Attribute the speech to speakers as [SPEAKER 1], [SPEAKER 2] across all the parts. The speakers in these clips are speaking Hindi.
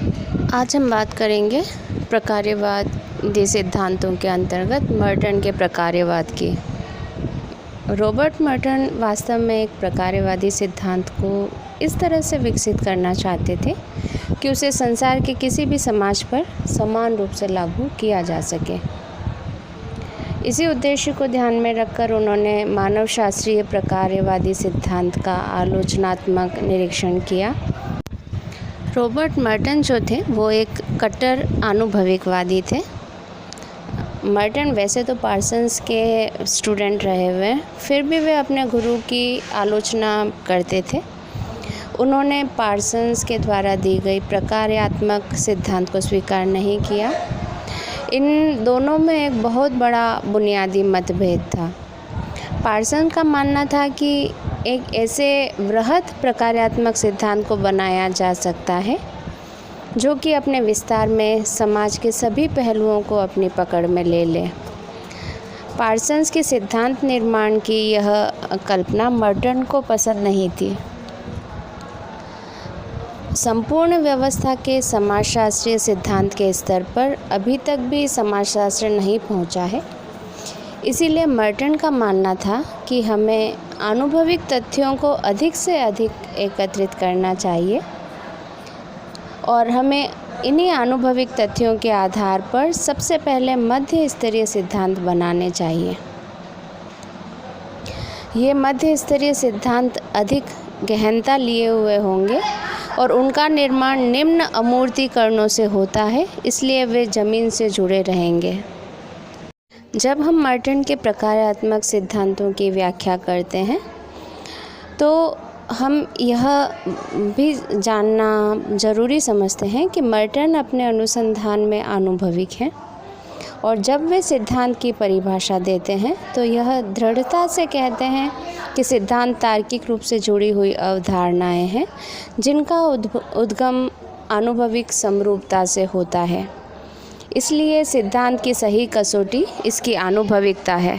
[SPEAKER 1] आज हम बात करेंगे प्रकार्यवादी सिद्धांतों के अंतर्गत मर्टन के प्रकार्यवाद की। रॉबर्ट मर्टन वास्तव में एक प्रकार्यवादी सिद्धांत को इस तरह से विकसित करना चाहते थे कि उसे संसार के किसी भी समाज पर समान रूप से लागू किया जा सके। इसी उद्देश्य को ध्यान में रखकर उन्होंने मानवशास्त्रीय प्रकार्यवादी सिद्धांत का आलोचनात्मक निरीक्षण किया। रॉबर्ट मर्टन जो थे वो एक कट्टर अनुभविकवादी थे। मर्टन वैसे तो पार्सन्स के स्टूडेंट रहे हुए, फिर भी वे अपने गुरु की आलोचना करते थे। उन्होंने पार्सन्स के द्वारा दी गई प्रकार्यात्मक सिद्धांत को स्वीकार नहीं किया। इन दोनों में एक बहुत बड़ा बुनियादी मतभेद था। पार्सन का मानना था कि एक ऐसे वृहद प्रकार्यात्मक सिद्धांत को बनाया जा सकता है जो कि अपने विस्तार में समाज के सभी पहलुओं को अपनी पकड़ में ले ले। पार्सन्स के सिद्धांत निर्माण की यह कल्पना मर्टन को पसंद नहीं थी। संपूर्ण व्यवस्था के समाजशास्त्रीय सिद्धांत के स्तर पर अभी तक भी समाजशास्त्र नहीं पहुंचा है। इसीलिए मर्टन का मानना था कि हमें आनुभविक तथ्यों को अधिक से अधिक एकत्रित करना चाहिए और हमें इन्हीं आनुभविक तथ्यों के आधार पर सबसे पहले मध्य स्तरीय सिद्धांत बनाने चाहिए। ये मध्य स्तरीय सिद्धांत अधिक गहनता लिए हुए होंगे और उनका निर्माण निम्न अमूर्तीकरणों से होता है, इसलिए वे ज़मीन से जुड़े रहेंगे। जब हम मर्टन के प्रकार्यात्मक सिद्धांतों की व्याख्या करते हैं तो हम यह भी जानना ज़रूरी समझते हैं कि मर्टन अपने अनुसंधान में अनुभविक हैं और जब वे सिद्धांत की परिभाषा देते हैं तो यह दृढ़ता से कहते हैं कि सिद्धांत तार्किक रूप से जुड़ी हुई अवधारणाएं हैं जिनका उद्गम आनुभविक समरूपता से होता है। इसलिए सिद्धांत की सही कसौटी इसकी आनुभविकता है।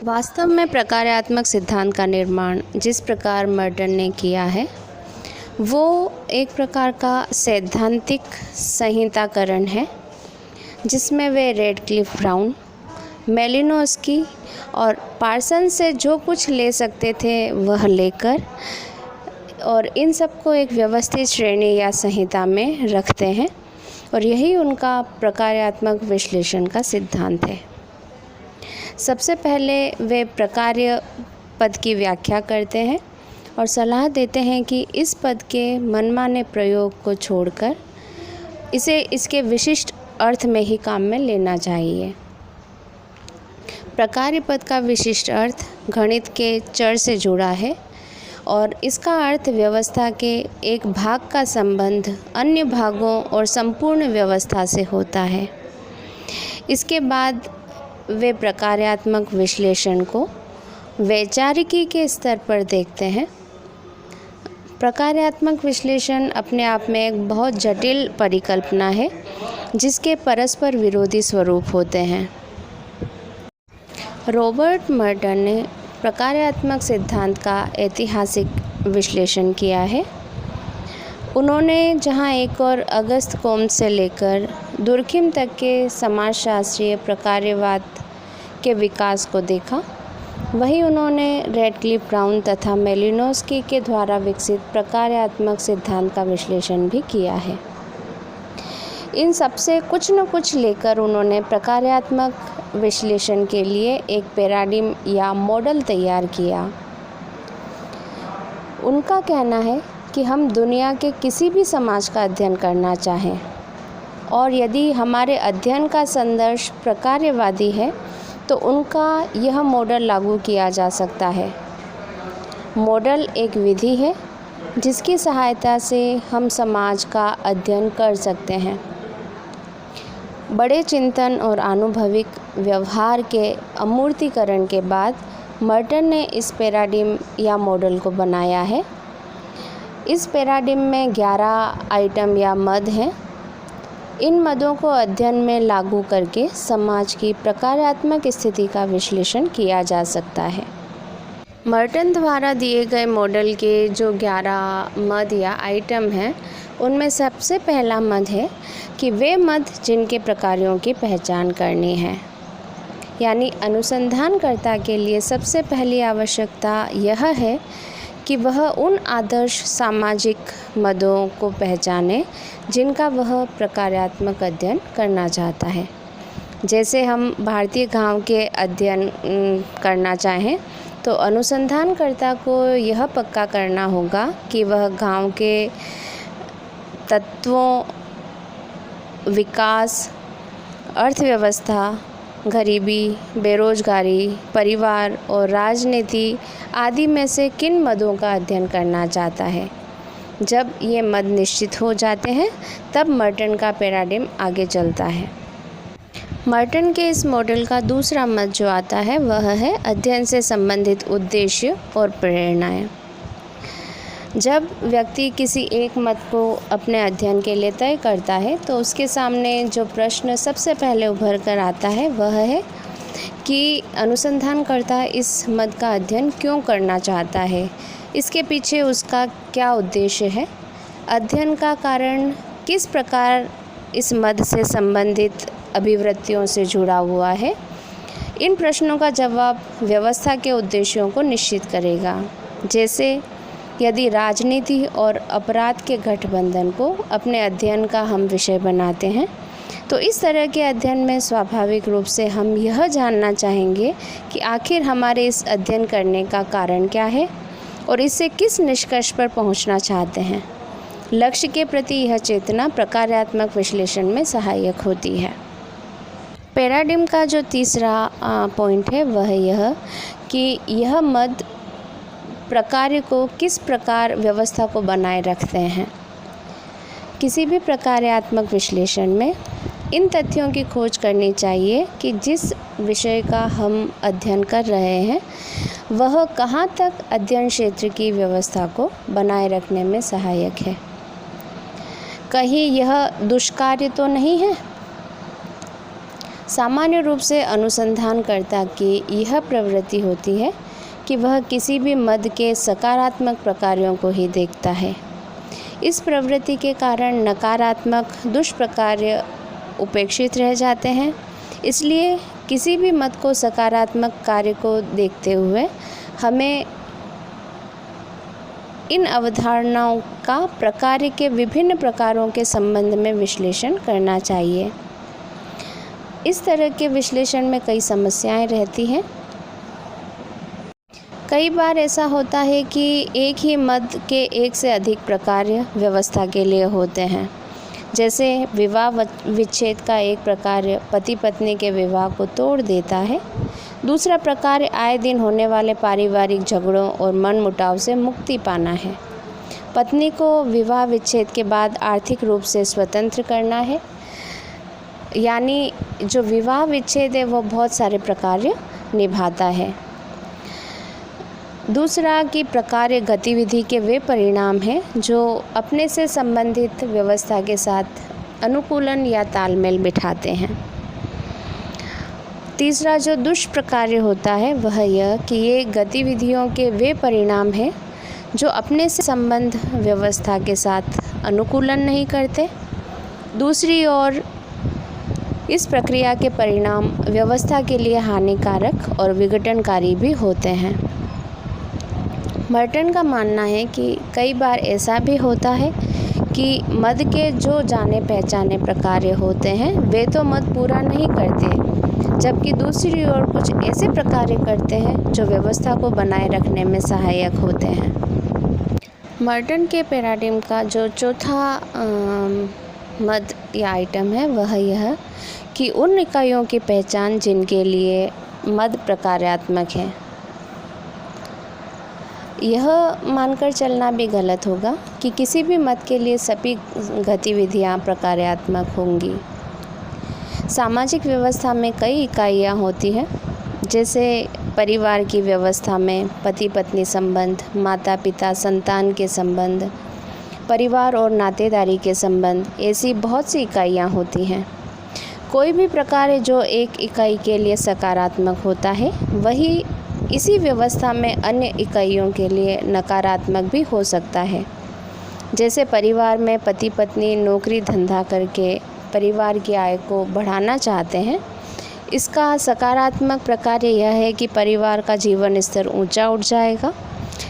[SPEAKER 1] वास्तव में प्रकार्यात्मक सिद्धांत का निर्माण जिस प्रकार मर्टन ने किया है वो एक प्रकार का सैद्धांतिक संहिताकरण है जिसमें वे रेडक्लिफ ब्राउन, मेलिनोस्की और पार्सन से जो कुछ ले सकते थे वह लेकर और इन सबको एक व्यवस्थित श्रेणी या संहिता में रखते हैं और यही उनका प्रकार्यात्मक विश्लेषण का सिद्धांत है। सबसे पहले वे प्रकार्य पद की व्याख्या करते हैं और सलाह देते हैं कि इस पद के मनमाने प्रयोग को छोड़कर इसे इसके विशिष्ट अर्थ में ही काम में लेना चाहिए। प्रकार्य पद का विशिष्ट अर्थ गणित के चर से जुड़ा है और इसका अर्थ व्यवस्था के एक भाग का संबंध अन्य भागों और संपूर्ण व्यवस्था से होता है। इसके बाद वे प्रकार्यात्मक विश्लेषण को वैचारिकी के स्तर पर देखते हैं। प्रकार्यात्मक विश्लेषण अपने आप में एक बहुत जटिल परिकल्पना है जिसके परस्पर विरोधी स्वरूप होते हैं। रॉबर्ट मर्टन ने प्रकार्यात्मक सिद्धांत का ऐतिहासिक विश्लेषण किया है। उन्होंने जहां एक और अगस्त कोम्ट से लेकर दुर्खिम तक के समाजशास्त्रीय प्रकार्यवाद के विकास को देखा, वहीं उन्होंने रेडक्लिफ ब्राउन तथा मेलिनोस्की के द्वारा विकसित प्रकार्यात्मक सिद्धांत का विश्लेषण भी किया है। इन सबसे कुछ न कुछ लेकर उन्होंने प्रकार्यात्मक विश्लेषण के लिए एक पैराडिम या मॉडल तैयार किया। उनका कहना है कि हम दुनिया के किसी भी समाज का अध्ययन करना चाहें और यदि हमारे अध्ययन का संदर्भ प्रकार्यवादी है तो उनका यह मॉडल लागू किया जा सकता है। मॉडल एक विधि है जिसकी सहायता से हम समाज का अध्ययन कर सकते हैं। बड़े चिंतन और आनुभविक व्यवहार के अमूर्तीकरण के बाद मर्टन ने इस पैराडिम या मॉडल को बनाया है। इस पैराडिम में 11 आइटम या मद हैं। इन मदों को अध्ययन में लागू करके समाज की प्रकार्यात्मक स्थिति का विश्लेषण किया जा सकता है। मर्टन द्वारा दिए गए मॉडल के जो 11 मद या आइटम हैं उनमें सबसे पहला मद है कि वे मद जिनके प्रकारों की पहचान करनी है। यानी अनुसंधानकर्ता के लिए सबसे पहली आवश्यकता यह है कि वह उन आदर्श सामाजिक मदों को पहचाने जिनका वह प्रकार्यात्मक अध्ययन करना चाहता है। जैसे हम भारतीय गांव के अध्ययन करना चाहें तो अनुसंधानकर्ता को यह पक्का करना होगा कि वह गांव के तत्वों, विकास, अर्थव्यवस्था, गरीबी, बेरोजगारी, परिवार और राजनीति आदि में से किन मदों का अध्ययन करना चाहता है। जब ये मद निश्चित हो जाते हैं तब मर्टन का पैराडिम आगे चलता है। मर्टन के इस मॉडल का दूसरा मद जो आता है वह है अध्ययन से संबंधित उद्देश्य और प्रेरणाएं। जब व्यक्ति किसी एक मत को अपने अध्ययन के लिए तय करता है तो उसके सामने जो प्रश्न सबसे पहले उभर कर आता है वह है कि अनुसंधानकर्ता इस मत का अध्ययन क्यों करना चाहता है, इसके पीछे उसका क्या उद्देश्य है, अध्ययन का कारण किस प्रकार इस मत से संबंधित अभिवृत्तियों से जुड़ा हुआ है। इन प्रश्नों का जवाब व्यवस्था के उद्देश्यों को निश्चित करेगा। जैसे यदि राजनीति और अपराध के गठबंधन को अपने अध्ययन का हम विषय बनाते हैं तो इस तरह के अध्ययन में स्वाभाविक रूप से हम यह जानना चाहेंगे कि आखिर हमारे इस अध्ययन करने का कारण क्या है और इससे किस निष्कर्ष पर पहुंचना चाहते हैं। लक्ष्य के प्रति यह चेतना प्रकार्यात्मक विश्लेषण में सहायक होती है। पैराडिम का जो तीसरा पॉइंट है वह यह कि यह मद प्रकार्य को किस प्रकार व्यवस्था को बनाए रखते हैं। किसी भी प्रकार्यात्मक विश्लेषण में इन तथ्यों की खोज करनी चाहिए कि जिस विषय का हम अध्ययन कर रहे हैं वह कहाँ तक अध्ययन क्षेत्र की व्यवस्था को बनाए रखने में सहायक है। कहीं यह दुष्कार्य तो नहीं है। सामान्य रूप से अनुसंधानकर्ता की यह प्रवृत्ति होती है कि वह किसी भी मद के सकारात्मक प्रकारों को ही देखता है। इस प्रवृत्ति के कारण नकारात्मक दुष्प्रकार्य उपेक्षित रह जाते हैं। इसलिए किसी भी मद को सकारात्मक कार्य को देखते हुए हमें इन अवधारणाओं का प्रकार्य के विभिन्न प्रकारों के संबंध में विश्लेषण करना चाहिए। इस तरह के विश्लेषण में कई समस्याएं रहती हैं। कई बार ऐसा होता है कि एक ही मद के एक से अधिक प्रकार्य व्यवस्था के लिए होते हैं। जैसे विवाह विच्छेद का एक प्रकार्य पति पत्नी के विवाह को तोड़ देता है। दूसरा प्रकार्य आए दिन होने वाले पारिवारिक झगड़ों और मनमुटाव से मुक्ति पाना है। पत्नी को विवाह विच्छेद के बाद आर्थिक रूप से स्वतंत्र करना है। यानी जो विवाह विच्छेद है वो बहुत सारे प्रकार्य निभाता है। दूसरा कि प्रकार्य गतिविधि के वे परिणाम हैं जो अपने से संबंधित व्यवस्था के साथ अनुकूलन या तालमेल बिठाते हैं। तीसरा जो दुष्प्रकार्य होता है वह यह कि ये गतिविधियों के वे परिणाम हैं जो अपने से संबंध व्यवस्था के साथ अनुकूलन नहीं करते। दूसरी ओर इस प्रक्रिया के परिणाम व्यवस्था के लिए हानिकारक और विघटनकारी भी होते हैं। मर्टन का मानना है कि कई बार ऐसा भी होता है कि मद के जो जाने पहचाने प्रकार्य होते हैं वे तो मद पूरा नहीं करते, जबकि दूसरी ओर कुछ ऐसे प्रकार्य करते हैं जो व्यवस्था को बनाए रखने में सहायक होते हैं। मर्टन के पैराडिम का जो चौथा मद या आइटम है वह यह कि उन इकाइयों की पहचान जिनके लिए मद प्रकार्यात्मक है। यह मानकर चलना भी गलत होगा कि किसी भी मत के लिए सभी गतिविधियां प्रकार्यात्मक होंगी। सामाजिक व्यवस्था में कई इकाइयां होती हैं, जैसे परिवार की व्यवस्था में पति पत्नी संबंध, माता पिता संतान के संबंध, परिवार और नातेदारी के संबंध, ऐसी बहुत सी इकाइयां होती हैं। कोई भी प्रकार जो एक इकाई के लिए सकारात्मक होता है वही इसी व्यवस्था में अन्य इकाइयों के लिए नकारात्मक भी हो सकता है। जैसे परिवार में पति पत्नी नौकरी धंधा करके परिवार की आय को बढ़ाना चाहते हैं। इसका सकारात्मक प्रकार यह है कि परिवार का जीवन स्तर ऊंचा उठ जाएगा,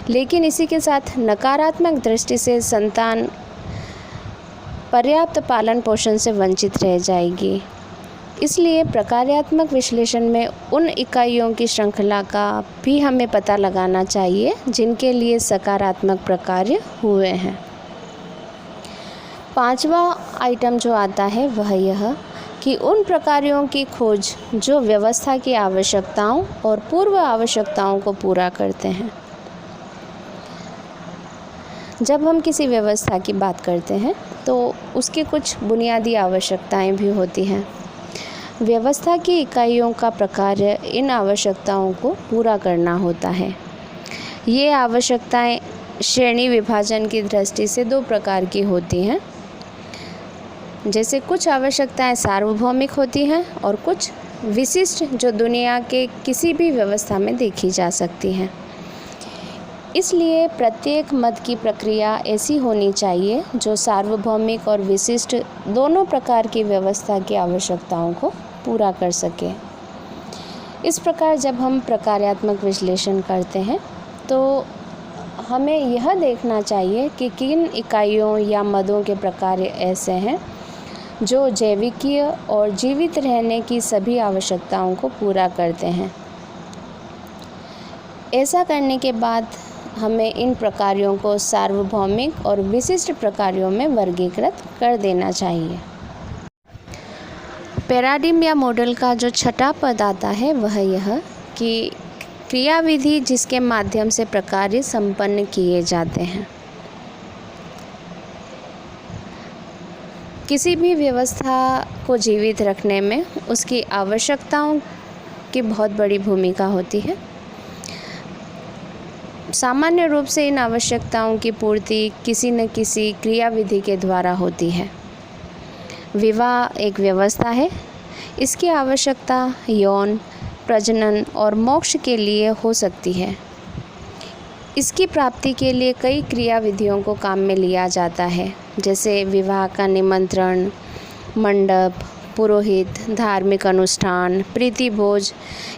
[SPEAKER 1] लेकिन इसी के साथ नकारात्मक दृष्टि से संतान पर्याप्त पालन पोषण से वंचित रह जाएगी। इसलिए प्रकार्यात्मक विश्लेषण में उन इकाइयों की श्रृंखला का भी हमें पता लगाना चाहिए जिनके लिए सकारात्मक प्रकार्य हुए हैं। 5वां आइटम जो आता है वह यह कि उन प्रकार्यों की खोज जो व्यवस्था की आवश्यकताओं और पूर्व आवश्यकताओं को पूरा करते हैं। जब हम किसी व्यवस्था की बात करते हैं तो उसकी कुछ बुनियादी आवश्यकताएं भी होती हैं। व्यवस्था की इकाइयों का प्रकार्य इन आवश्यकताओं को पूरा करना होता है। ये आवश्यकताएं श्रेणी विभाजन की दृष्टि से 2 प्रकार की होती हैं। जैसे कुछ आवश्यकताएं सार्वभौमिक होती हैं और कुछ विशिष्ट जो दुनिया के किसी भी व्यवस्था में देखी जा सकती हैं। इसलिए प्रत्येक मत की प्रक्रिया ऐसी होनी चाहिए जो सार्वभौमिक और विशिष्ट दोनों प्रकार की व्यवस्था की आवश्यकताओं को पूरा कर सके। इस प्रकार जब हम प्रकार्यात्मक विश्लेषण करते हैं तो हमें यह देखना चाहिए कि किन इकाइयों या मदों के प्रकार ऐसे हैं जो जैविकीय और जीवित रहने की सभी आवश्यकताओं को पूरा करते हैं। ऐसा करने के बाद हमें इन प्रकारों को सार्वभौमिक और विशिष्ट प्रकारों में वर्गीकृत कर देना चाहिए। पैराडिम या मॉडल का जो 6वां पद आता है वह यह कि क्रियाविधि जिसके माध्यम से प्रकार्य संपन्न किए जाते हैं। किसी भी व्यवस्था को जीवित रखने में उसकी आवश्यकताओं की बहुत बड़ी भूमिका होती है। सामान्य रूप से इन आवश्यकताओं की पूर्ति किसी न किसी क्रियाविधि के द्वारा होती है। विवाह एक व्यवस्था है। इसकी आवश्यकता यौन, प्रजनन और मोक्ष के लिए हो सकती है। इसकी प्राप्ति के लिए कई क्रियाविधियों को काम में लिया जाता है, जैसे विवाह का निमंत्रण, मंडप, पुरोहित, धार्मिक अनुष्ठान, प्रीति भोज।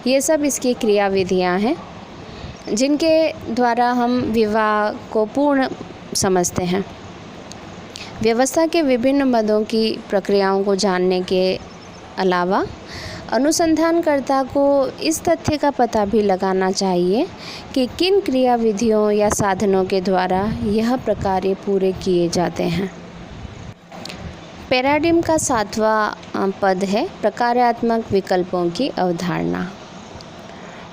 [SPEAKER 1] ये सब इसकी क्रियाविधियाँ हैं जिनके द्वारा हम विवाह को पूर्ण समझते हैं। व्यवस्था के विभिन्न मदों की प्रक्रियाओं को जानने के अलावा अनुसंधानकर्ता को इस तथ्य का पता भी लगाना चाहिए कि किन क्रियाविधियों या साधनों के द्वारा यह प्रकार्य पूरे किए जाते हैं। पैराडिम का 7वां पद है प्रकार्यात्मक विकल्पों की अवधारणा।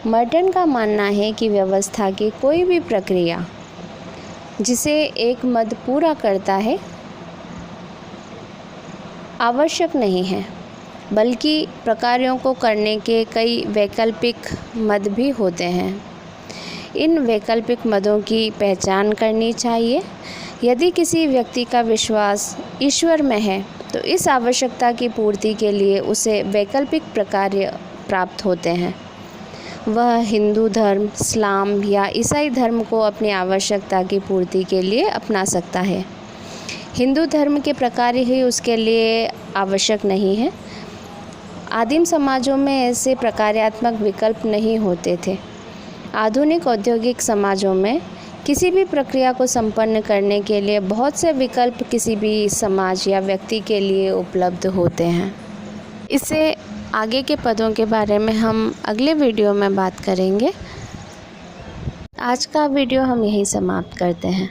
[SPEAKER 1] मर्टन का मानना है कि व्यवस्था की कोई भी प्रक्रिया जिसे एक मद पूरा करता है आवश्यक नहीं है, बल्कि प्रकार्यों को करने के कई वैकल्पिक मद भी होते हैं। इन वैकल्पिक मदों की पहचान करनी चाहिए। यदि किसी व्यक्ति का विश्वास ईश्वर में है तो इस आवश्यकता की पूर्ति के लिए उसे वैकल्पिक प्रकार्य प्राप्त होते हैं। वह हिंदू धर्म, इस्लाम या ईसाई धर्म को अपनी आवश्यकता की पूर्ति के लिए अपना सकता है। हिंदू धर्म के प्रकार्य ही उसके लिए आवश्यक नहीं है। आदिम समाजों में ऐसे प्रकार्यात्मक विकल्प नहीं होते थे। आधुनिक औद्योगिक समाजों में किसी भी प्रक्रिया को संपन्न करने के लिए बहुत से विकल्प किसी भी समाज या व्यक्ति के लिए उपलब्ध होते हैं। इससे आगे के पदों के बारे में हम अगले वीडियो में बात करेंगे। आज का वीडियो हम यहीं समाप्त करते हैं।